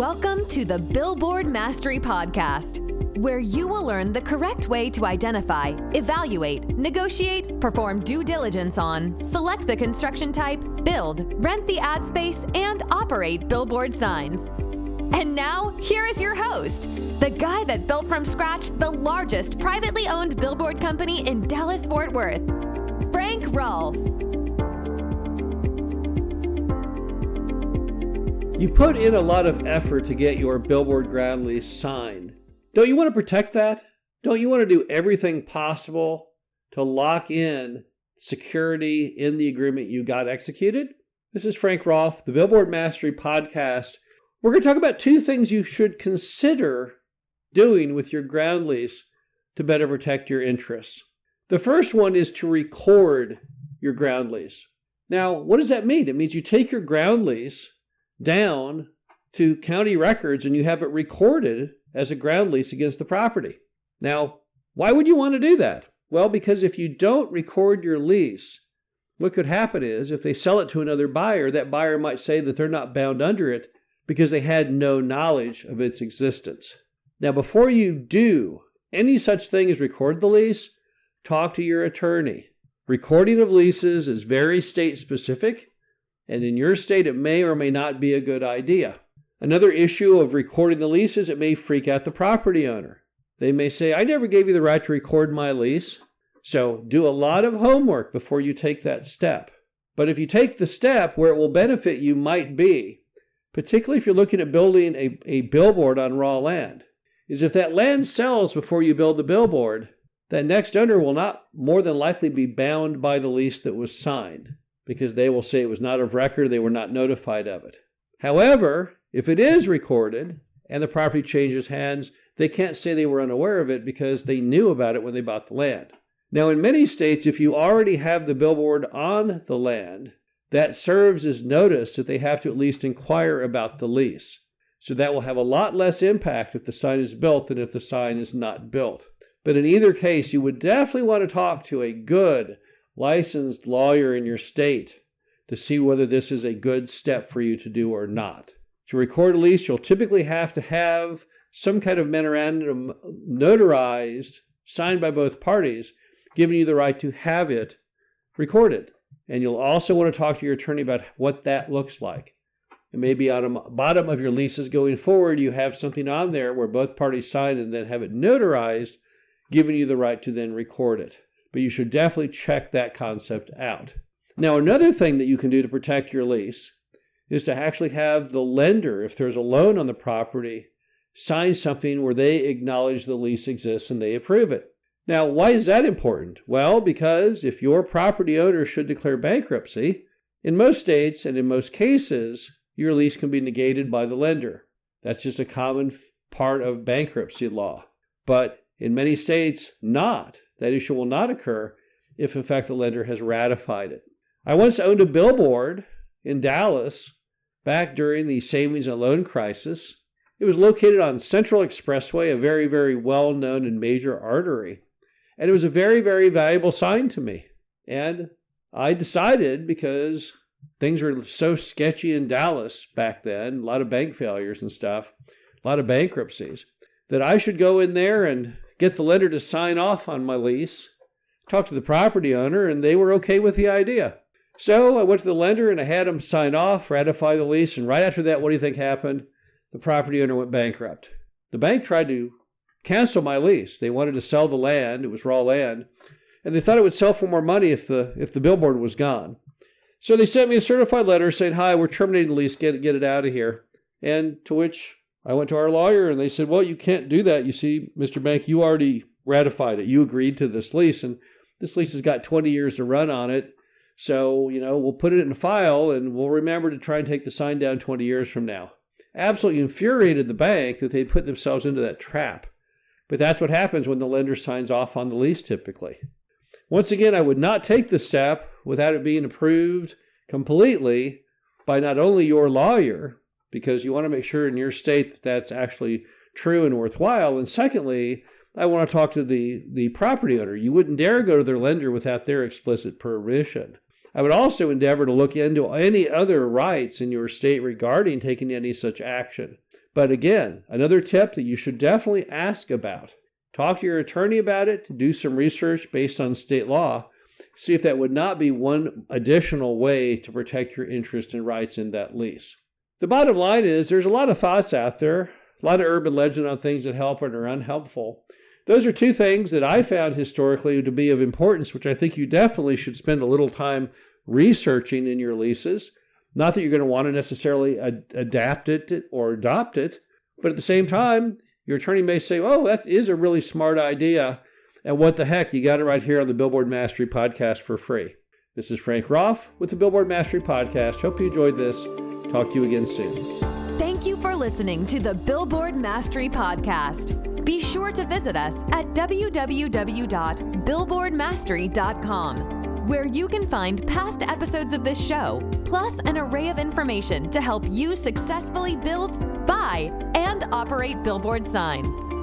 Welcome to the Billboard Mastery Podcast, where you will learn the correct way to identify, evaluate, negotiate, perform due diligence on, select the construction type, build, rent the ad space, and operate billboard signs. And now, here is your host, the guy that built from scratch the largest privately owned billboard company in Dallas-Fort Worth, Frank Rolfe. You put in a lot of effort to get your billboard ground lease signed. Don't you want to protect that? Don't you want to do everything possible to lock in security in the agreement you got executed? This is Frank Rolfe, the Billboard Mastery Podcast. We're going to talk about two things you should consider doing with your ground lease to better protect your interests. The first one is to record your ground lease. Now, what does that mean? It means you take your ground lease down to county records and you have it recorded as a ground lease against the property. Now, why would you want to do that? Well, because if you don't record your lease, what could happen is if they sell it to another buyer, that buyer might say that they're not bound under it because they had no knowledge of its existence. Now, before you do any such thing as record the lease, talk to your attorney. Recording of leases is very state specific, and in your state, it may or may not be a good idea. Another issue of recording the lease is it may freak out the property owner. They may say, I never gave you the right to record my lease. So do a lot of homework before you take that step. But if you take the step where it will benefit you might be, particularly if you're looking at building a billboard on raw land, is if that land sells before you build the billboard, that next owner will not more than likely be bound by the lease that was signed, because they will say it was not of record, they were not notified of it. However, if it is recorded and the property changes hands, they can't say they were unaware of it because they knew about it when they bought the land. Now, in many states, if you already have the billboard on the land, that serves as notice that they have to at least inquire about the lease. So that will have a lot less impact if the sign is built than if the sign is not built. But in either case, you would definitely want to talk to a good licensed lawyer in your state to see whether this is a good step for you to do or not. To record a lease, you'll typically have to have some kind of memorandum notarized, signed by both parties, giving you the right to have it recorded. And you'll also want to talk to your attorney about what that looks like. It may be on the bottom of your leases going forward, you have something on there where both parties sign and then have it notarized, giving you the right to then record it. But you should definitely check that concept out. Now, another thing that you can do to protect your lease is to actually have the lender, if there's a loan on the property, sign something where they acknowledge the lease exists and they approve it. Now, why is that important? Well, because if your property owner should declare bankruptcy, in most states and in most cases, your lease can be negated by the lender. That's just a common part of bankruptcy law. But in many states, not. That issue will not occur if, in fact, the lender has ratified it. I once owned a billboard in Dallas back during the savings and loan crisis. It was located on Central Expressway, a very, very well-known and major artery. And it was a very, very valuable sign to me. And I decided, because things were so sketchy in Dallas back then, a lot of bank failures and stuff, a lot of bankruptcies, that I should go in there and get the lender to sign off on my lease, talk to the property owner, and they were okay with the idea. So I went to the lender and I had them sign off, ratify the lease, and right after that, what do you think happened? The property owner went bankrupt. The bank tried to cancel my lease. They wanted to sell the land. It was raw land. And they thought it would sell for more money if the billboard was gone. So they sent me a certified letter saying, hi, we're terminating the lease, get it out of here. And to which I went to our lawyer and they said, well, you can't do that. You see, Mr. Bank, you already ratified it. You agreed to this lease, and this lease has got 20 years to run on it. So, we'll put it in a file and we'll remember to try and take the sign down 20 years from now. Absolutely infuriated the bank that they'd put themselves into that trap. But that's what happens when the lender signs off on the lease typically. Once again, I would not take the step without it being approved completely by not only your lawyer, because you want to make sure in your state that that's actually true and worthwhile. And secondly, I want to talk to the property owner. You wouldn't dare go to their lender without their explicit permission. I would also endeavor to look into any other rights in your state regarding taking any such action. But again, another tip that you should definitely ask about. Talk to your attorney about it, do some research based on state law, see if that would not be one additional way to protect your interest and rights in that lease. The bottom line is there's a lot of thoughts out there, a lot of urban legend on things that help and are unhelpful. Those are two things that I found historically to be of importance, which I think you definitely should spend a little time researching in your leases. Not that you're going to want to necessarily adapt it or adopt it, but at the same time, your attorney may say, oh, that is a really smart idea, and what the heck, you got it right here on the Billboard Mastery podcast for free. This is Frank Roth with the Billboard Mastery podcast. Hope you enjoyed this. Talk to you again soon. Thank you for listening to the Billboard Mastery podcast. Be sure to visit us at www.billboardmastery.com, where you can find past episodes of this show, plus an array of information to help you successfully build, buy, and operate billboard signs.